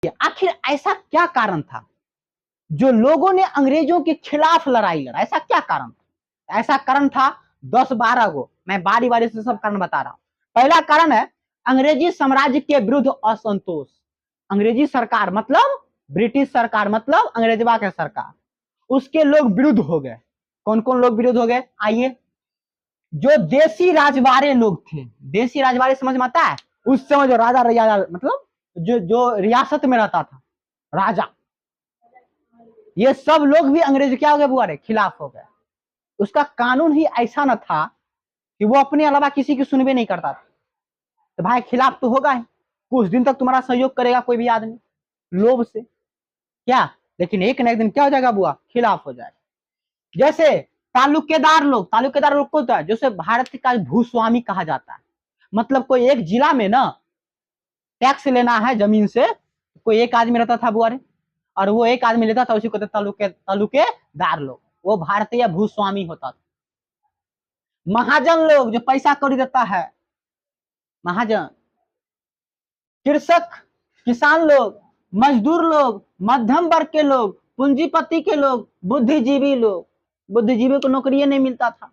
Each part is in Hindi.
आखिर ऐसा क्या कारण था जो लोगों ने अंग्रेजों के खिलाफ लड़ाई लड़ा? ऐसा क्या कारण था? ऐसा कारण था 10-12 गो, मैं बारी बारी से सब कारण बता रहा हूं। पहला कारण है अंग्रेजी साम्राज्य के विरुद्ध असंतोष। अंग्रेजी सरकार मतलब ब्रिटिश सरकार, मतलब अंग्रेजवा के सरकार, उसके लोग विरुद्ध हो गए। कौन कौन लोग विरुद्ध हो गए? आइए, जो देसी राजवाड़े लोग थे, देसी राजवाड़े समझ में आता है? उस समय जो राजा रैया, मतलब जो जो रियासत में रहता था राजा, ये सब लोग भी अंग्रेज क्या हो गए बुआ रे? खिलाफ हो गए। उसका कानून ही ऐसा न था कि वो अपने अलावा किसी की सुनबे नहीं करता था। तो भाई खिलाफ तो होगा ही, कुछ दिन तक तुम्हारा सहयोग करेगा कोई भी आदमी लोभ से, क्या? लेकिन एक ना एक दिन क्या हो जाएगा बुआ? खिलाफ हो जाएगा। जैसे तालुकेदार लोग, तालुकेदार लोग को होता है जैसे भारत का भूस्वामी कहा जाता है। मतलब कोई एक जिला में ना टैक्स लेना है जमीन से, कोई एक आदमी रहता था बुआ रे, और वो एक आदमी लेता था, उसी को तालुकेदार लोग, वो भारतीय भूस्वामी होता था। महाजन लोग जो पैसा कौड़ी देता है, महाजन। कृषक, किसान लोग, मजदूर लोग, मध्यम वर्ग के लोग, पूंजीपति के लोग, बुद्धिजीवी लोग। बुद्धिजीवी को नौकरी नहीं मिलता था,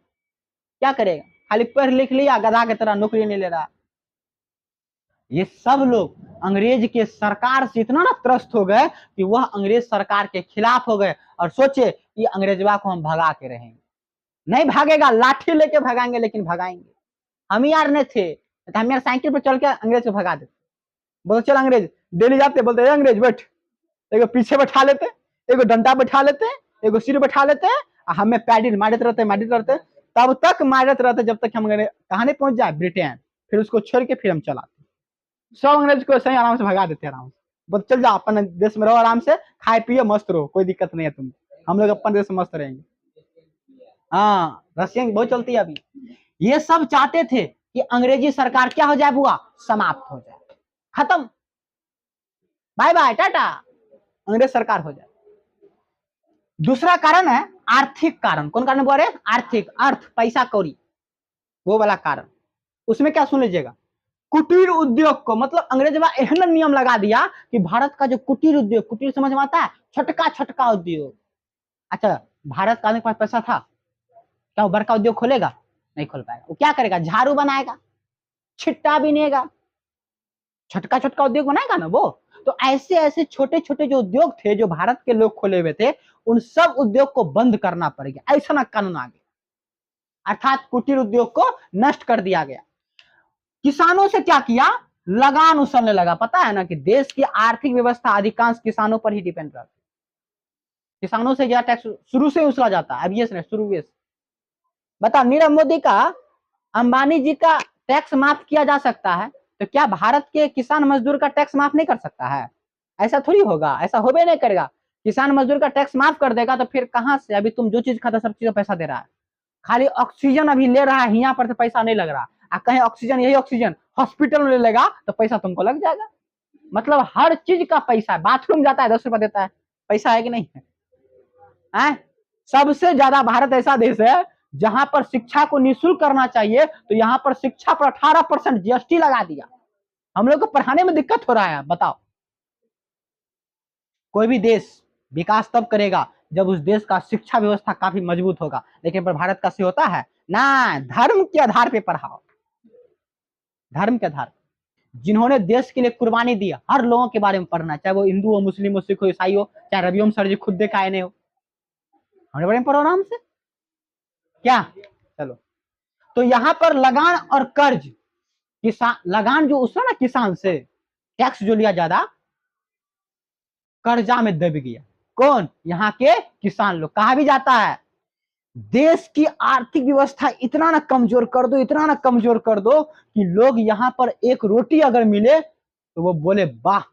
क्या करेगा? खाली पढ़ लिख लिया, गधा की तरह नौकरी नहीं ले रहा। ये सब लोग अंग्रेज के सरकार से इतना ना त्रस्त हो गए कि वह अंग्रेज सरकार के खिलाफ हो गए और सोचे कि अंग्रेजवा को हम भगा के रहेंगे। नहीं भागेगा, लाठी लेके भगाएंगे, लेकिन भगाएंगे। हम यार नहीं थे तो हम यार साइकिल पर चल के अंग्रेज को भगा देते। बोलते चल अंग्रेज, डेली जाते, बोलते अंग्रेज बैठ, एगो पीछे बैठा लेते, एगो डंडा बैठा लेते, एगो सिर बैठा लेते, हमें पैडिल मारते रहते, तब तक मारते रहते जब तक हम कहां नहीं पहुंच जाए? ब्रिटेन। फिर उसको छोड़ के फिर हम चलाते। सब अंग्रेज को सही आराम से भगा देते, आराम से। बस चल जाओ अपन देश में रहो, आराम से खाए पिए मस्त रहो, कोई दिक्कत नहीं है तुम, हम लोग अपन देश में मस्त रहेंगे। हाँ, रशियन बहुत चलती है अभी। ये सब चाहते थे कि अंग्रेजी सरकार क्या हो जाए बुआ? समाप्त हो जाए, खत्म, बाय बाय टाटा, अंग्रेज सरकार हो जाए। दूसरा कारण है आर्थिक कारण। कौन कारण बुआ रे? आर्थिक, अर्थ, पैसा कौड़ी, वो वाला कारण। उसमें क्या सुन लीजिएगा, कुटीर उद्योग को, मतलब अंग्रेजवा एहन नियम लगा दिया कि भारत का जो कुटीर उद्योग, कुटीर समझ में आता है? छोटका छोटका उद्योग। अच्छा, भारत का आदमी के पास पैसा था, क्या वो बड़का उद्योग खोलेगा? नहीं खोल पाएगा। वो क्या करेगा? झाड़ू बनाएगा, छिट्टा बिनेगा, छोटका छोटका उद्योग बनाएगा ना वो। तो ऐसे ऐसे छोटे छोटे जो उद्योग थे जो भारत के लोग खोले हुए थे, उन सब उद्योग को बंद करना पड़ेगा, ऐसा ना कानून आ गया। अर्थात कुटीर उद्योग को नष्ट कर दिया गया। किसानों से क्या किया? लगान उछलने लगा। पता है ना कि देश की आर्थिक व्यवस्था अधिकांश किसानों पर ही डिपेंड करती है। किसानों से ज्यादा टैक्स शुरू से उछला जाता है, अब ये शुरू से। बता, नीरव मोदी का, अंबानी जी का टैक्स माफ किया जा सकता है, तो क्या भारत के किसान मजदूर का टैक्स माफ नहीं कर सकता है? ऐसा थोड़ी होगा, ऐसा होबे नहीं करेगा। किसान मजदूर का टैक्स माफ कर देगा तो फिर कहां से? अभी तुम जो चीज खाता सब चीज का पैसा दे रहा है, खाली ऑक्सीजन अभी ले रहा है, यहाँ पर तो पैसा नहीं लग रहा। कहीं ऑक्सीजन, यही ऑक्सीजन हॉस्पिटल में ले लेगा तो पैसा तुमको लग जाएगा। मतलब हर चीज का पैसा है। बाथरूम जाता है 10 रुपया देता है, पैसा है कि नहीं है? सबसे ज्यादा भारत ऐसा देश है जहां पर शिक्षा को निःशुल्क करना चाहिए, तो यहाँ पर शिक्षा पर 18% जीएसटी लगा दिया। हम लोग को पढ़ाने में दिक्कत हो रहा है, बताओ। कोई भी देश विकास तब करेगा जब उस देश का शिक्षा व्यवस्था काफी मजबूत होगा, लेकिन पर भारत का से होता है ना। धर्म के आधार पे पढ़ाओ, धर्म के आधार। जिन्होंने देश के लिए कुर्बानी दी, हर लोगों के बारे में पढ़ना, चाहे वो हिंदू हो, मुस्लिम हो, सिख हो, ईसाई हो, चाहे रविओम सर जी खुद देखा है नहीं हो, हमारे बारे में पढ़ो आराम से, क्या? चलो, तो यहां पर लगान और कर्ज, किसान लगान जो उसका ना, किसान से टैक्स जो लिया ज्यादा, कर्जा में दब गया। कौन? यहाँ के किसान लोग। कहा भी जाता है देश की आर्थिक व्यवस्था इतना ना कमजोर कर दो, इतना ना कमजोर कर दो कि लोग यहाँ पर एक रोटी अगर मिले तो वो बोले वाह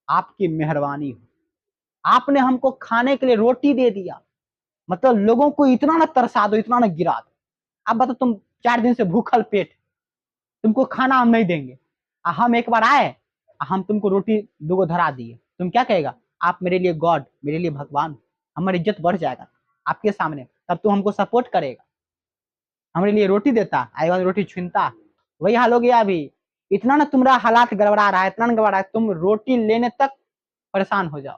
आपकी मेहरबानी हो, आपने हमको खाने के लिए रोटी दे दिया। मतलब लोगों को इतना ना तरसा दो, इतना ना गिरा दो। अब बताओ, तुम 4 दिन से भूखल पेट, तुमको खाना हम नहीं देंगे, हम एक बार आए, हम तुमको रोटी 2 धरा दिए, तुम क्या कहेगा? आप मेरे लिए गॉड, मेरे लिए भगवान, हमारी इज्जत बढ़ जाएगा आपके सामने, तब तुम हमको सपोर्ट करेगा। हमारे लिए रोटी देता, आएगा रोटी छीनता। वही हाल हो गया अभी। इतना ना तुम्हारा हालात गड़बड़ा रहा है, इतना ना गड़बड़ा है, तुम रोटी लेने तक परेशान हो जाओ,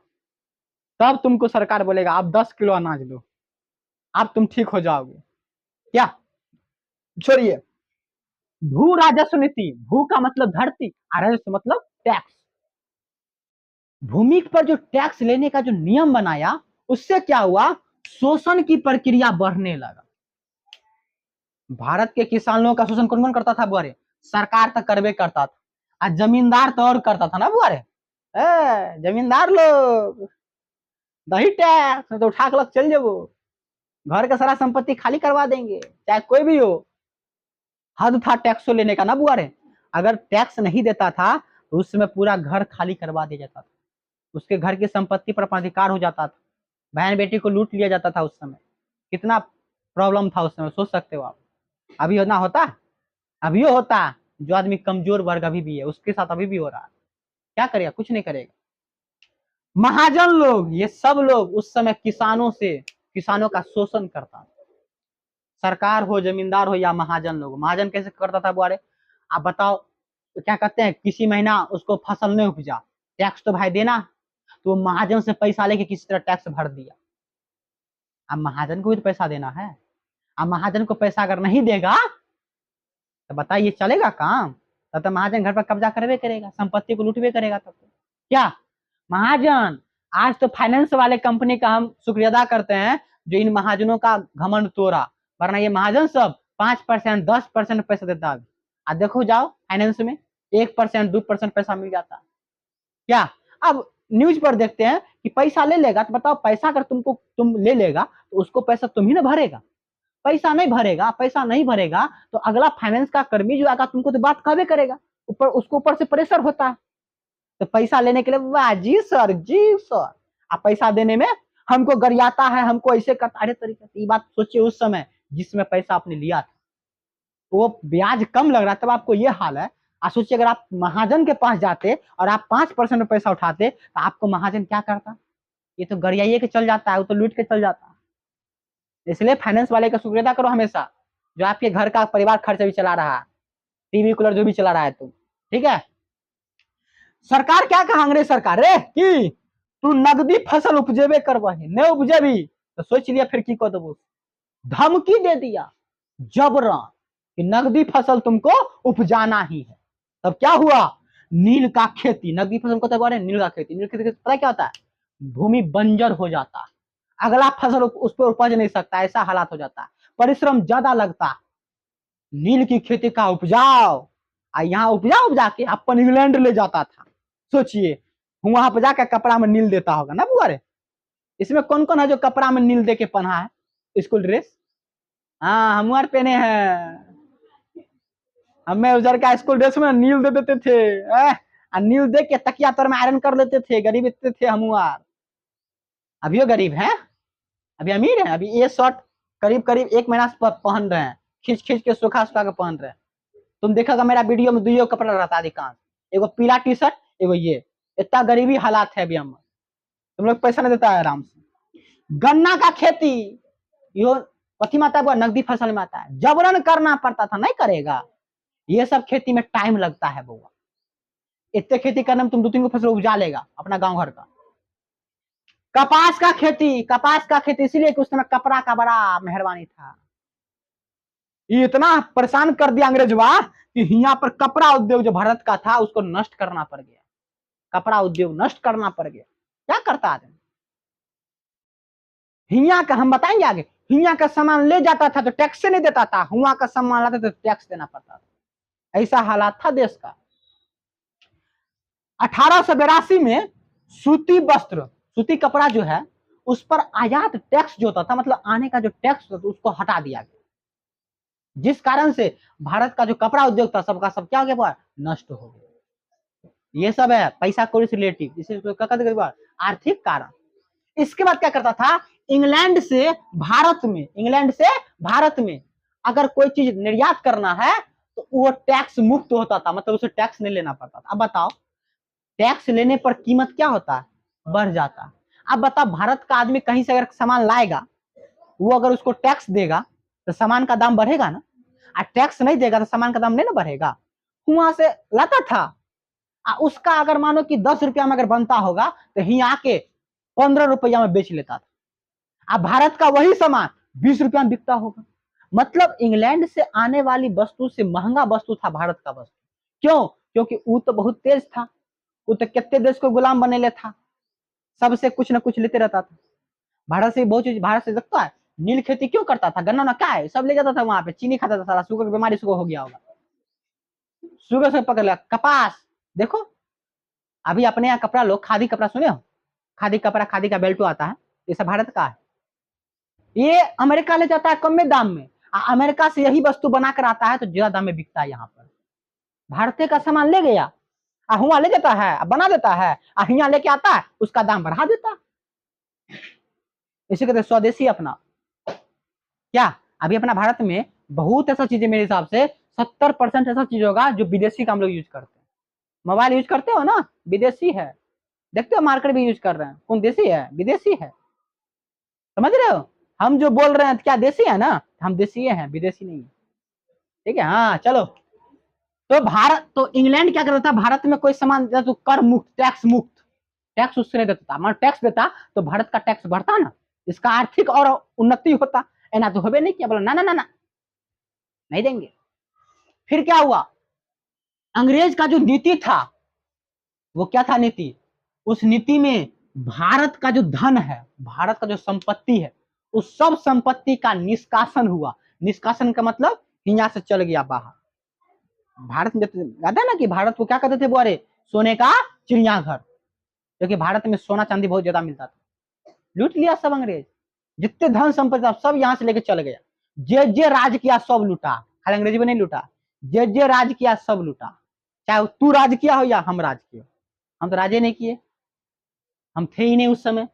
तब तुमको सरकार बोलेगा आप 10 किलो अनाज लो, आप तुम ठीक हो जाओगे। क्या, छोड़िए। भू राजस्व नीति, भू का मतलब धरती, राजस्व मतलब टैक्स। भूमि पर जो टैक्स लेने का जो नियम बनाया, उससे क्या हुआ, शोषण की प्रक्रिया बढ़ने लगा। भारत के किसानों का शोषण कौन कौन करता था बुआरे, सरकार तक करवे करता था, और जमींदार तो और करता था ना बुआरे, जमींदार लोग दही टैक्स तो उठा के चल जाओ, घर का सारा संपत्ति खाली करवा देंगे, चाहे कोई भी हो। हद था टैक्स लेने का ना बुआरे, अगर टैक्स नहीं देता था तो उस समय पूरा घर खाली करवा दिया जाता था, उसके घर की संपत्ति पर अपनाधिकार हो जाता था, बहन बेटी को लूट लिया जाता था। उस समय कितना प्रॉब्लम था, उस समय सोच सकते हो आप। अभी ना होता, अभी होता, जो आदमी कमजोर वर्ग अभी भी है उसके साथ अभी भी हो रहा है, क्या करेगा, कुछ नहीं करेगा। महाजन लोग, ये सब लोग उस समय किसानों का शोषण करता, सरकार हो, जमींदार हो या महाजन लोग। महाजन कैसे करता था बुआरे, आप बताओ, तो क्या कहते हैं, किसी महीना उसको फसल नहीं उपजा, टैक्स तो भाई देना, तो महाजन से पैसा लेके किसी तरह टैक्स भर दिया। अब महाजन को भी तो पैसा देना है, अब महाजन को पैसा अगर नहीं देगा तो बताइए चलेगा काम, तब तो महाजन घर पर कब्जा करवे करेगा, संपत्ति को लूटवे करेगा। तब तो क्या, महाजन, आज तो फाइनेंस वाले कंपनी का हम शुक्रिया अदा करते हैं जो इन महाजनों का घमंड तोड़ा, वरना ये महाजन सब 5% 10% पैसा देता है। आज देखो जाओ फाइनेंस में 1% 2% पैसा मिल जाता है। क्या, अब न्यूज पर देखते हैं कि पैसा ले लेगा, तो बताओ पैसा अगर तुम ले लेगा तो उसको पैसा तुम ही ना भरेगा, पैसा नहीं भरेगा, पैसा नहीं भरेगा तो अगला फाइनेंस का कर्मी जो आएगा तुमको तो बात कहवे करेगा, ऊपर उसको ऊपर से प्रेशर होता है। तो पैसा लेने के लिए वाह जी सर, जी सर, आप पैसा देने में हमको गरियाता है, हमको ऐसे करता, अरे तरीके से। ये बात सोचिए उस समय जिसमें पैसा आपने लिया था वो ब्याज कम लग रहा था, तब आपको ये हाल है। आप सोचिए अगर आप महाजन के पास जाते और आप 5% पैसा उठाते तो आपको महाजन क्या करता, ये तो गरियाइए के चल जाता है, वो तो लूट के चल जाता है। इसलिए फाइनेंस वाले का शुक्रिया अदा करो हमेशा, जो आपके घर का परिवार खर्चा भी चला रहा है, टीवी कूलर जो भी चला रहा है तुम, ठीक है। सरकार क्या कहा, अंग्रेज सरकार रे कि तू नगदी फसल उपजेबे करबही, नहीं उपजेबी तो सोच लिया फिर की कदबो, धमकी दे दिया जबरन कि नगदी फसल तुमको उपजाना ही है। तब क्या हुआ, नील का खेती, नगदी फसल को तब नील का खेती, नील खेती पता क्या होता है, भूमि बंजर हो जाता, अगला फसल उस पर उपज नहीं सकता, ऐसा हालात हो जाता, परिश्रम ज्यादा लगता। नील की खेती का उपजाओ, यहाँ उपजा के अपन इंग्लैंड ले जाता था। सोचिए वहां पर जाकर कपड़ा में नील देता होगा ना बुआरे। इसमें कौन कौन है जो कपड़ा में नील दे के पहना है स्कूल ड्रेस, हाँ हमारे पहने हैं, हमें उधर का स्कूल ड्रेस में नील दे देते थे, नील दे के तकिया तर में आयरन कर लेते थे, गरीब इतने थे हम। अभी गरीब हैं, अभी अमीर हैं, अभी ये शर्ट करीब करीब 1 महीना से पहन रहे हैं, खींच खींच के सुखा सुखा के पहन रहे हैं। तुम देखोगा मेरा वीडियो में 2 कपड़ा रहता है अधिकांश, एगो पीला टी शर्ट, एगो ये, इतना गरीबी हालात है अभी हम। तुम लोग पैसा नहीं देता है आराम से। गन्ना का खेती, यो पति माता है, नकदी फसल में आता है, जबरन करना पड़ता था, नहीं करेगा। ये सब खेती में टाइम लगता है बउआ, इतने खेती करने में तुम 2-3 फसल उपजा लेगा अपना गांव घर का। कपास का खेती, कपास का खेती इसीलिए कि उस समय कपड़ा का बड़ा मेहरबानी था। ये इतना परेशान कर दिया अंग्रेजवा कि यहाँ पर कपड़ा उद्योग जो भारत का था उसको नष्ट करना पड़ गया, कपड़ा उद्योग नष्ट करना पड़ गया। क्या करता आदमी, हिया का हम बताएंगे आगे, हिया का सामान ले जाता था तो टैक्स नहीं देता था, हुआ का सामान लाते तो टैक्स देना पड़ता था, ऐसा हालात था देश का। 1882 में सूती वस्त्र, सूती कपड़ा जो है उस पर आयात टैक्स जो होता था, मतलब आने का जो टैक्स होता था उसको हटा दिया गया, जिस कारण से भारत का जो कपड़ा उद्योग था सबका सब क्या हो गया, नष्ट हो गया। ये सब है पैसा कौड़ी से रिलेटिव, इसे आर्थिक कारण। इसके बाद क्या करता था, इंग्लैंड से भारत में अगर कोई चीज निर्यात करना है तो वो टैक्स मुक्त होता था, मतलब उसे टैक्स नहीं लेना पड़ता था। अब बताओ टैक्स लेने पर कीमत क्या होता है, बढ़ जाता। अब बताओ भारत का आदमी कहीं से अगर सामान लाएगा, वो अगर उसको टैक्स देगा तो सामान का दाम बढ़ेगा ना, और टैक्स नहीं देगा तो सामान का दाम नहीं ना बढ़ेगा। वहां से लाता था उसका अगर मानो कि 10 रुपया में अगर बनता होगा तो यहाँ आके 15 रुपया में बेच लेता था। अब भारत का वही सामान 20 रुपया में बिकता होगा। मतलब इंग्लैंड से आने वाली वस्तु से महंगा वस्तु था भारत का वस्तु। क्यों? क्योंकि वो तो बहुत तेज था, वो तो कितने देश को गुलाम बने ले था, सबसे कुछ ना कुछ लेते रहता था। भारत से बहुत चीज, भारत से देखता है नील खेती क्यों करता था, गन्ना ना क्या है सब ले जाता था वहां पे, चीनी खाता था सारा, शुगर की बीमारी शुगर हो गया होगा, शुगर से पकड़ लिया। कपास देखो, अभी अपने यहाँ कपड़ा लो, खादी कपड़ा सुने हो, खादी कपड़ा, खादी का बेल्टो आता है, ये सब भारत का है। ये अमेरिका ले जाता है कम में दाम में, अमेरिका से यही वस्तु बनाकर आता है तो ज्यादा दाम में बिकता है। यहाँ पर भारतीय का सामान ले गया, वहां ले जाता है, बना देता है, यहाँ लेके आता है, उसका दाम बढ़ा देता है। इसी कहते स्वदेशी अपना। क्या अभी अपना भारत में बहुत ऐसा चीजें, मेरे हिसाब से 70% ऐसा चीज होगा जो विदेशी का हम लोग यूज करते हैं। मोबाइल यूज करते हो ना, विदेशी है, देखते हो मार्केट भी यूज कर रहे हैं, कौन देसी है? विदेशी है, समझ रहे हो? हम जो बोल रहे हैं क्या देसी है ना, हम देसी हैं, विदेशी नहीं है। ठीक है, हाँ चलो। तो भारत, तो इंग्लैंड क्या करता था, भारत में कोई सामान तो कर मुक्त, टैक्स मुक्त, टैक्स उससे नहीं देता था। मान टैक्स देता तो भारत का टैक्स बढ़ता ना, इसका आर्थिक और उन्नति होता, ना तो होबे नहीं किया, बोला ना ना ना ना नहीं देंगे। फिर क्या हुआ, अंग्रेज का जो नीति था वो क्या था नीति, उस नीति में भारत का जो धन है, भारत का जो संपत्ति है, उस सब संपत्ति का निष्कासन हुआ। निष्कासन का मतलब यहाँ से चल गया बाहर। भारत में याद है ना कि भारत को क्या कहते थे, बोरे सोने का चिड़ियाघर, क्योंकि भारत में सोना चांदी बहुत ज्यादा मिलता था। लूट लिया सब अंग्रेज, जितने धन संपत्ति था सब यहाँ से लेके चल गया। जे राज किया सब लूटा, खाली अंग्रेजी में नहीं लूटा, जे राज किया सब लूटा। चाहे तू राज किया हो या हम राज किया, हम तो राजे नहीं किए, हम थे ही नहीं उस समय।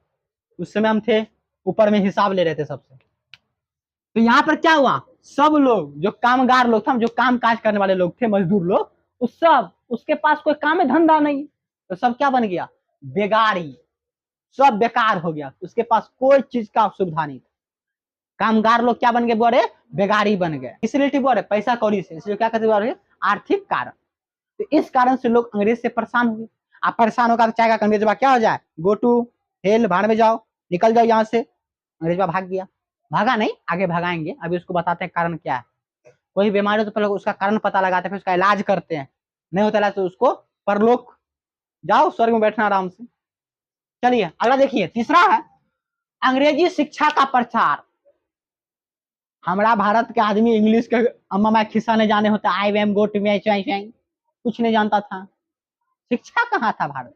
उस समय हम थे ऊपर में हिसाब ले रहे थे सबसे। तो यहाँ पर क्या हुआ, सब लोग जो कामगार लोग थे, जो काम काज करने वाले लोग थे, मजदूर लोग, उस सब, उसके पास कोई काम धंधा नहीं, तो सब क्या बन गया, बेगारी, सब बेकार हो गया, उसके पास कोई चीज का सुविधा नहीं था। कामगार लोग क्या बन गए, बोरे बेगारी बन गए, इसलिए बोरे पैसा कौड़ी से, इसलिए क्या कहते बोरे आर्थिक कारण। तो इस कारण से लोग अंग्रेज से परेशान हुए। आप परेशान होगा तो चाहेगा अंग्रेजवा क्या हो जाए, गो टू हेल, भाड़ में जाओ, निकल जाओ यहाँ से। अंग्रेजवा भाग गया, भागा नहीं, आगे भगाएंगे, अभी उसको बताते हैं कारण क्या है। कोई बीमारी तो पहले उसका कारण पता लगाते हैं, फिर उसका इलाज करते हैं, नहीं होता इलाज तो उसको परलोक जाओ, स्वर्ग में बैठना आराम से। चलिए अगला देखिए, तीसरा है अंग्रेजी शिक्षा का प्रचार। हमारा भारत के आदमी इंग्लिश के अम्मा मैं खिस्सा नहीं जाने होता, आई एम गो टू कुछ नहीं जानता था। शिक्षा कहाँ था भारत,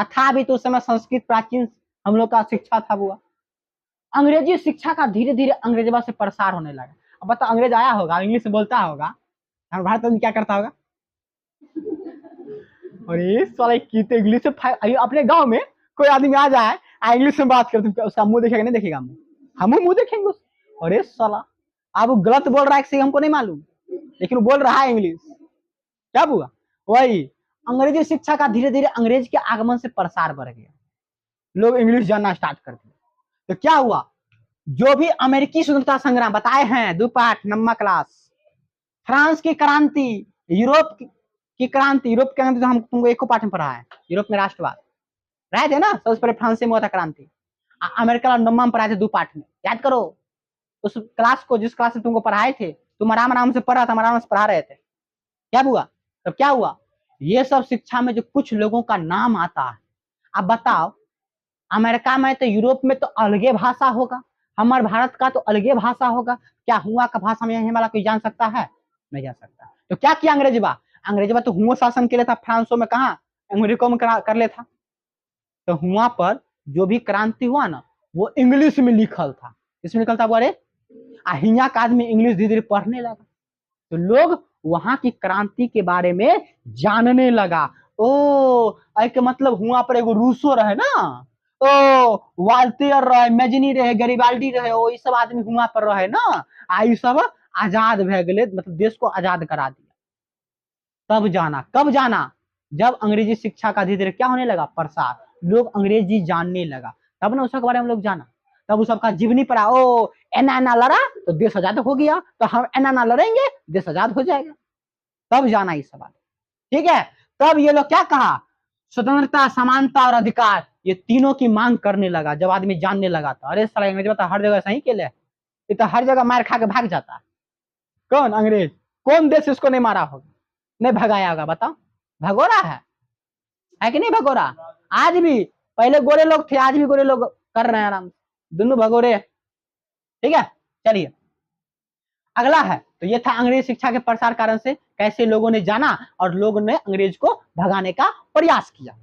था भी तो उस समय संस्कृत प्राचीन हम लोग का शिक्षा था हुआ। अंग्रेजी शिक्षा का धीरे धीरे अंग्रेजवा से प्रसार होने लगा। अब बता, अंग्रेज आया होगा, इंग्लिश बोलता होगा, हमारे भारत में क्या करता होगा, अरे साला की इंग्लिश से, अपने गांव में कोई आदमी आ जाए इंग्लिश में बात करते, उसका मुंह देखेगा नहीं देखेगा, हम मुंह देखेंगे उस, अरे साला अब वो गलत बोल रहा है कि हमको नहीं मालूम, लेकिन वो बोल रहा है इंग्लिश, क्या हुआ, वही अंग्रेजी शिक्षा का धीरे धीरे अंग्रेज के आगमन से प्रसार बढ़ गया, लोग इंग्लिश जानना स्टार्ट कर दिए। तो क्या हुआ, जो भी अमेरिकी स्वतंत्रता संग्राम बताए हैं, दो पाठ नम्मा क्लास, फ्रांस की क्रांति, यूरोप की क्रांति, यूरोप की क्रांति तो हम तुमको एक पाठ में पढ़ा है, यूरोप में राष्ट्रवाद रहे थे ना, सबसे पहले फ्रांस में हुआ था क्रांति, अमेरिका नम्मा में पढ़ाए थे 2 पाठ में, याद करो उस क्लास को, जिस क्लास में तुमको पढ़ाए थे, तुम आराम आराम से पढ़ रहा था, आराम से पढ़ा रहे थे। क्या हुआ, तो क्या हुआ, ये सब शिक्षा में जो कुछ लोगों का नाम आता है, अब बताओ अमेरिका में तो, यूरोप में तो अलगे भाषा होगा, हमारे भारत का तो अलगे भाषा होगा, क्या हुआ का भाषा में वाला कोई जान सकता है, नहीं जान सकता। तो क्या किया अंग्रेजवा, अंग्रेजवा तो हुआ शासन के लिए था, फ्रांसो में कहा, अमेरिका में कर ले था। तो हुआ पर जो भी क्रांति हुआ ना, वो इंग्लिश में लिखल था, इसमें लिखल था बोले, हिया का आदमी इंग्लिश धीरे धीरे पढ़ने लगा, तो लोग वहां की क्रांति के बारे में जानने लगा। ओ के मतलब हुआ पर एगो रूसो रहे ना, ओ वाल्टेयर रहे, मेजनी रहे, गरीबाल्डी रहे, ओ ये सब आदमी हुआ पर रहे ना, आई सब आजाद भे गए, मतलब देश को आजाद करा दिया। तब जाना, कब जाना, जब अंग्रेजी शिक्षा का धीरे धीरे क्या होने लगा, प्रसार, लोग अंग्रेजी जानने लगा, तब ना उसके बारे में लोग जाना, तब उस सबका जीवनी पड़ा, ओ एना लड़ा तो देश आजाद हो गया, तो हम एना लड़ेंगे देश आजाद हो जाएगा, तब जाना इस सवाल। ठीक है, तब ये लोग क्या कहा, स्वतंत्रता, समानता और अधिकार, ये तीनों की मांग करने लगा। जब आदमी जानने लगा तो अरे साला अंग्रेज बता हर जगह सही के लिए, ये तो हर जगह मार खा के भाग जाता है। कौन अंग्रेज, कौन देश इसको नहीं मारा होगा, नहीं भगाया होगा, बताओ। भगोरा है कि नहीं भगोरा? आज भी, पहले गोरे लोग थे, आज भी गोरे लोग कर रहे हैं आराम से, दोनों भगोरे। ठीक है, चलिए अगला है। तो ये था अंग्रेज शिक्षा के प्रसार कारण से कैसे लोगों ने जाना और लोगों ने अंग्रेज को भगाने का प्रयास किया।